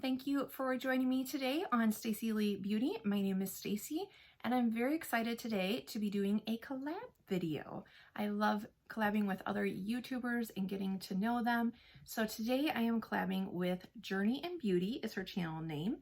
Thank you for joining me today on Stacy Lee Beauty. My name is Stacy and I'm very excited today to be doing a collab video. I love collabing with other YouTubers and getting to know them. So today I am collabing with Journey and Beauty is her channel name,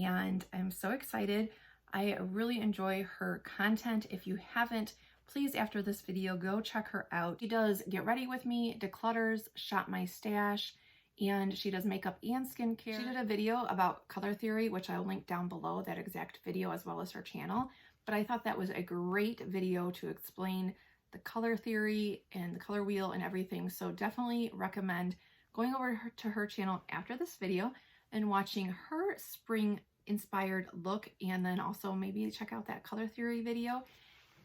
and I'm so excited. I really enjoy her content. If you haven't, please after this video go check her out. She does Get Ready With Me, Declutters, Shop My Stash, and she does makeup and skincare. She did a video about color theory, which I'll link down below, that exact video, as well as her channel. But I thought that was a great video to explain the color theory and the color wheel and everything. So definitely recommend going over to her channel after this video and watching her spring inspired look, and then also maybe check out that color theory video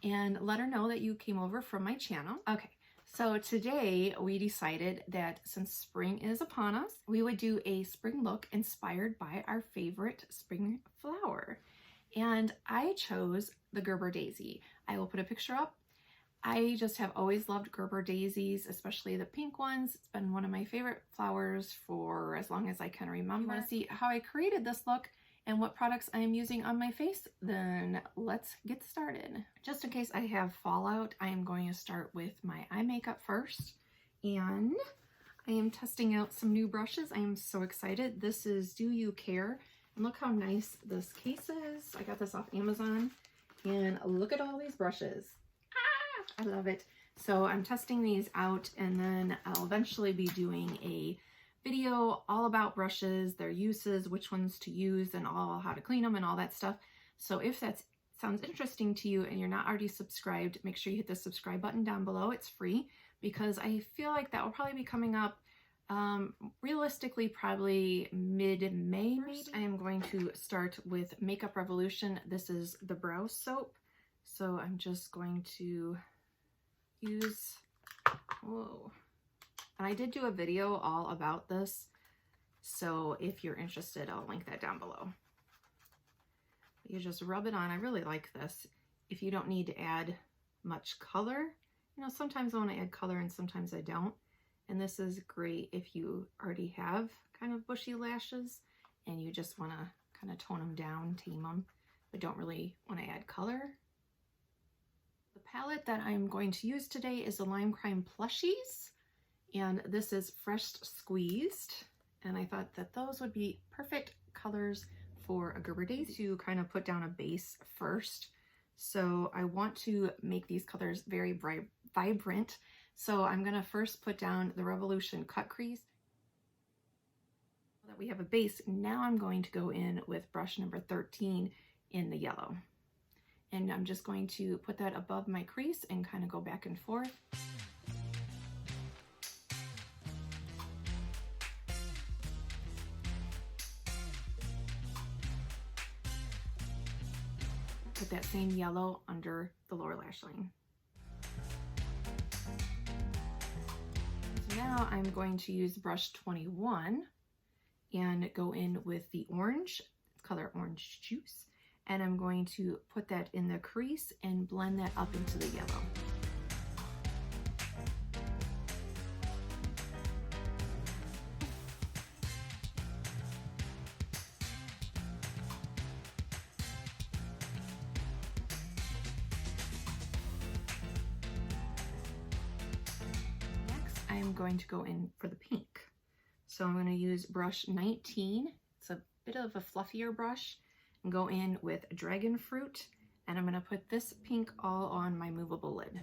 and let her know that you came over from my channel. Okay. So today we decided that since spring is upon us, we would do a spring look inspired by our favorite spring flower. And I chose the Gerber daisy. I will put a picture up. I just have always loved Gerber daisies, especially the pink ones. It's been one of my favorite flowers for as long as I can remember. If you want to see how I created this look and what products I am using on my face, then let's get started. Just in case I have fallout, I am going to start with my eye makeup first. And I am testing out some new brushes. I am so excited. This is Do You Care? And look how nice this case is. I got this off Amazon. And look at all these brushes. Ah, I love it. So I'm testing these out, and then I'll eventually be doing a video all about brushes, their uses, which ones to use, and all how to clean them and all that stuff. So if that sounds interesting to you and you're not already subscribed, make sure you hit the subscribe button down below. It's free, because I feel like that will probably be coming up realistically probably mid-May. I am going to start with Makeup Revolution. This is the brow soap. So I'm just going to use, whoa. And I did do a video all about this, so if you're interested, I'll link that down below. You just rub it on. I really like this. If you don't need to add much color, you know, sometimes I want to add color and sometimes I don't. And this is great if you already have kind of bushy lashes and you just want to kind of tone them down, tame them, but don't really want to add color. The palette that I'm going to use today is the Lime Crime Plushies. And this is Fresh Squeezed, and I thought that those would be perfect colors for a Gerber daisy to kind of put down a base first. So I want to make these colors very vibrant. So I'm going to first put down the Revolution Cut Crease. So that we have a base, now I'm going to go in with brush number 13 in the yellow. And I'm just going to put that above my crease and kind of go back and forth. Put that same yellow under the lower lash line. So now I'm going to use brush 21 and go in with the orange, color Orange Juice, and I'm going to put that in the crease and blend that up into the yellow. I'm going to go in for the pink. So I'm going to use brush 19. It's a bit of a fluffier brush, and go in with Dragon Fruit, and I'm going to put this pink all on my movable lid.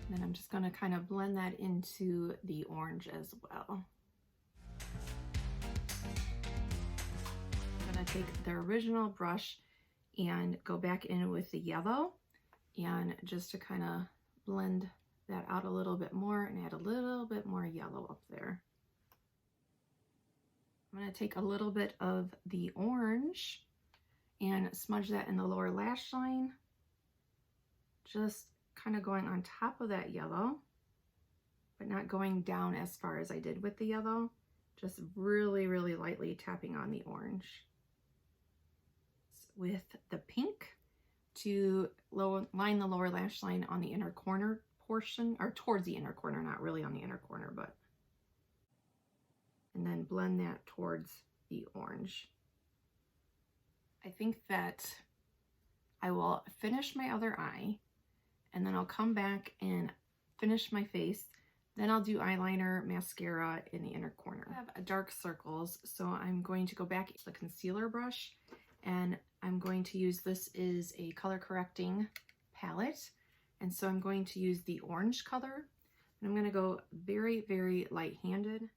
And then I'm just going to kind of blend that into the orange as well. Take the original brush and go back in with the yellow, and just to kind of blend that out a little bit more and add a little bit more yellow up there. I'm going to take a little bit of the orange and smudge that in the lower lash line, just kind of going on top of that yellow, but not going down as far as I did with the yellow, just really, really lightly tapping on the orange. With the pink, to line the lower lash line on the inner corner portion, or towards the inner corner, not really on the inner corner, but, and then blend that towards the orange. I think that I will finish my other eye, and then I'll come back and finish my face. Then I'll do eyeliner, mascara in the inner corner. I have dark circles, so I'm going to go back to the concealer brush, and I'm going to use, this is a color correcting palette, and so I'm going to use the orange color. And I'm going to go very, very light-handed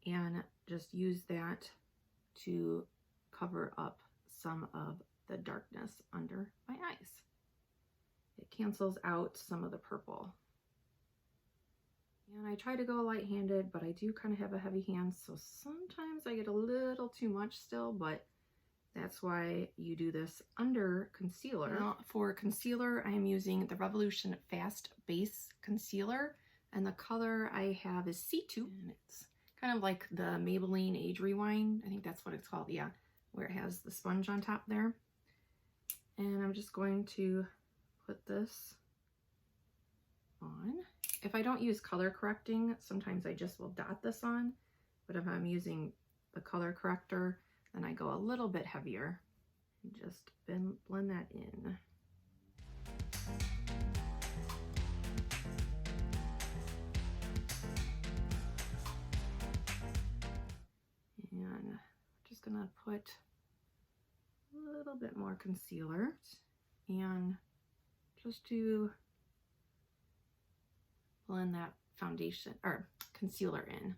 and just use that to cover up some of the darkness under my eyes. It cancels out some of the purple. And I try to go light-handed, but I do kind of have a heavy hand, so sometimes I get a little too much still, but that's why you do this under concealer. Now, for concealer, I am using the Revolution Fast Base Concealer, and the color I have is C2, and it's kind of like the Maybelline Age Rewind. I think that's what it's called, yeah, where it has the sponge on top there. And I'm just going to put this on. If I don't use color correcting, sometimes I just will dot this on, but if I'm using the color corrector, then I go a little bit heavier and just blend that in. And I'm just gonna put a little bit more concealer and just to blend that foundation or concealer in.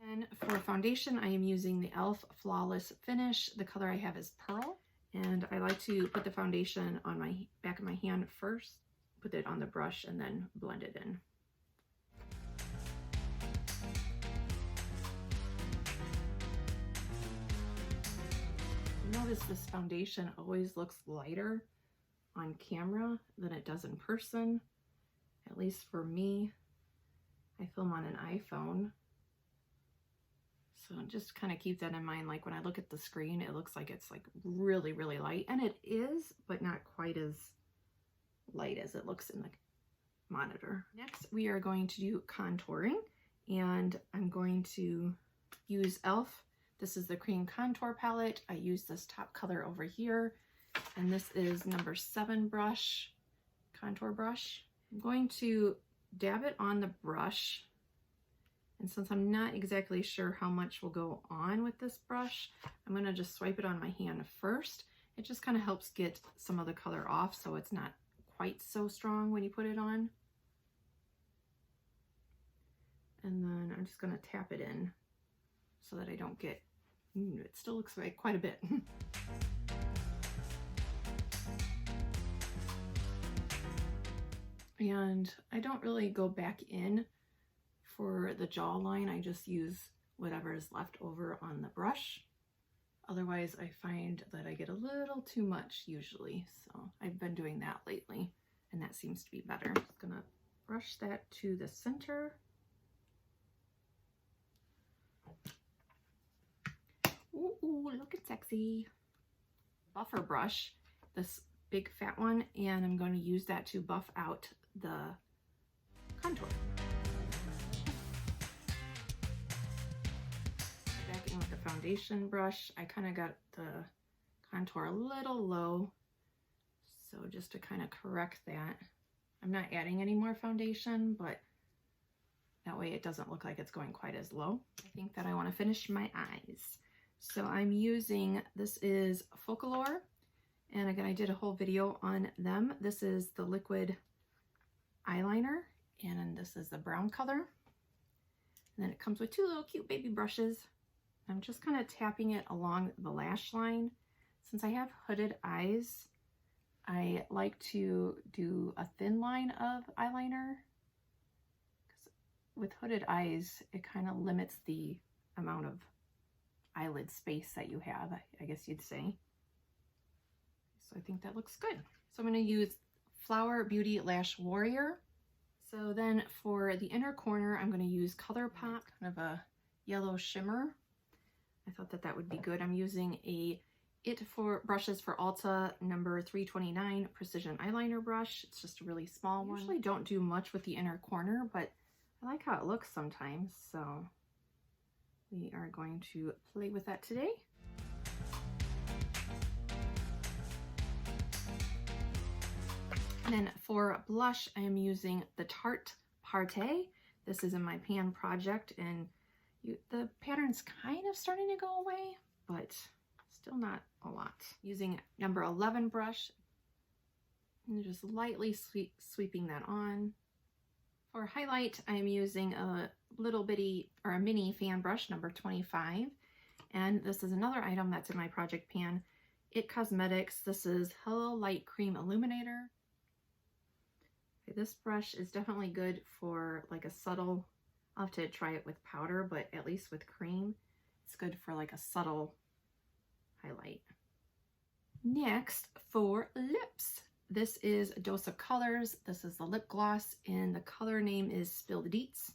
And for foundation, I am using the e.l.f. Flawless Finish. The color I have is Pearl, and I like to put the foundation on my back of my hand first, put it on the brush, and then blend it in. Notice this foundation always looks lighter on camera than it does in person, at least for me. I film on an iPhone, so just kind of keep that in mind. Like when I look at the screen, it looks like it's like really, really light, and it is, but not quite as light as it looks in the monitor. Next, we are going to do contouring, and I'm going to use e.l.f. This is the Cream Contour Palette. I use this top color over here, and this is number 7 brush, contour brush. I'm going to dab it on the brush, and since I'm not exactly sure how much will go on with this brush, I'm going to just swipe it on my hand first. It just kind of helps get some of the color off, so it's not quite so strong when you put it on. And then I'm just going to tap it in so that I don't get, it still looks like quite a bit. And I don't really go back in for the jawline. I just use whatever is left over on the brush. Otherwise, I find that I get a little too much usually. So I've been doing that lately, and that seems to be better. I'm just gonna brush that to the center. Ooh, looking sexy. Buffer brush, this big fat one, and I'm going to use that to buff out the contour. Back in with the foundation brush, I kind of got the contour a little low, so just to kind of correct that. I'm not adding any more foundation, but that way it doesn't look like it's going quite as low. I think that I want to finish my eyes. So I'm using, this is Folklore, and again, I did a whole video on them. This is the liquid eyeliner, and this is the brown color. And then it comes with 2 little cute baby brushes. I'm just kind of tapping it along the lash line. Since I have hooded eyes, I like to do a thin line of eyeliner. Because with hooded eyes, it kind of limits the amount of eyelid space that you have, I guess you'd say. So I think that looks good. So I'm going to use Flower Beauty Lash Warrior. So then for the inner corner, I'm going to use Colourpop, kind of a yellow shimmer. I thought that that would be good. I'm using a it for brushes for Ulta number 329 precision eyeliner brush. It's just a really small one. I usually don't do much with the inner corner, but I like how it looks sometimes, so we are going to play with that today. And then for blush, I am using the Tarte Parte. This is in my pan project, and the pattern's kind of starting to go away, but still not a lot. Using number 11 brush, and just lightly sweeping that on. For highlight, I am using a little bitty, or a mini fan brush, number 25. And this is another item that's in my project pan. It Cosmetics, this is Hello Light Cream Illuminator. This brush is definitely good for like a subtle, I'll have to try it with powder, but at least with cream, it's good for like a subtle highlight. Next, for lips. This is a Dose of Colors. This is the lip gloss, and the color name is Spilled Deets.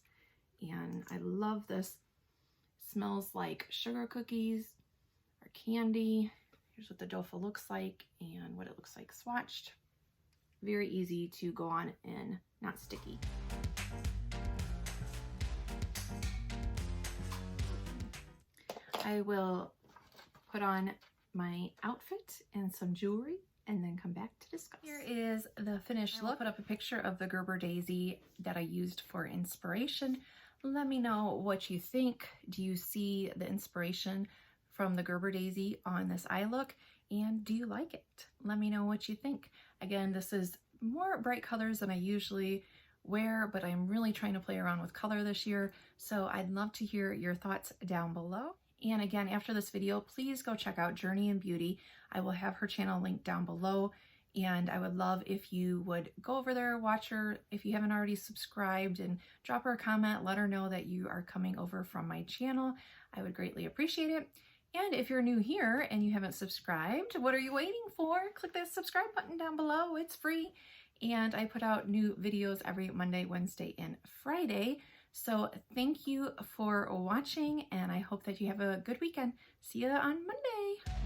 And I love this. It smells like sugar cookies or candy. Here's what the doe looks like and what it looks like swatched. Very easy to go on and not sticky. I will put on my outfit and some jewelry and then come back to discuss. Here is the finished look. I'll put up a picture of the Gerber daisy that I used for inspiration. Let me know what you think. Do you see the inspiration from the Gerber daisy on this eye look? And do you like it? Let me know what you think. Again, this is more bright colors than I usually wear, but I'm really trying to play around with color this year. So I'd love to hear your thoughts down below. And again, after this video, please go check out Journey in Beauty. I will have her channel linked down below, and I would love if you would go over there, watch her. If you haven't already subscribed, and drop her a comment, let her know that you are coming over from my channel. I would greatly appreciate it. And if you're new here and you haven't subscribed, what are you waiting for? Click that subscribe button down below. It's free. And I put out new videos every Monday, Wednesday, and Friday. So thank you for watching, and I hope that you have a good weekend. See you on Monday.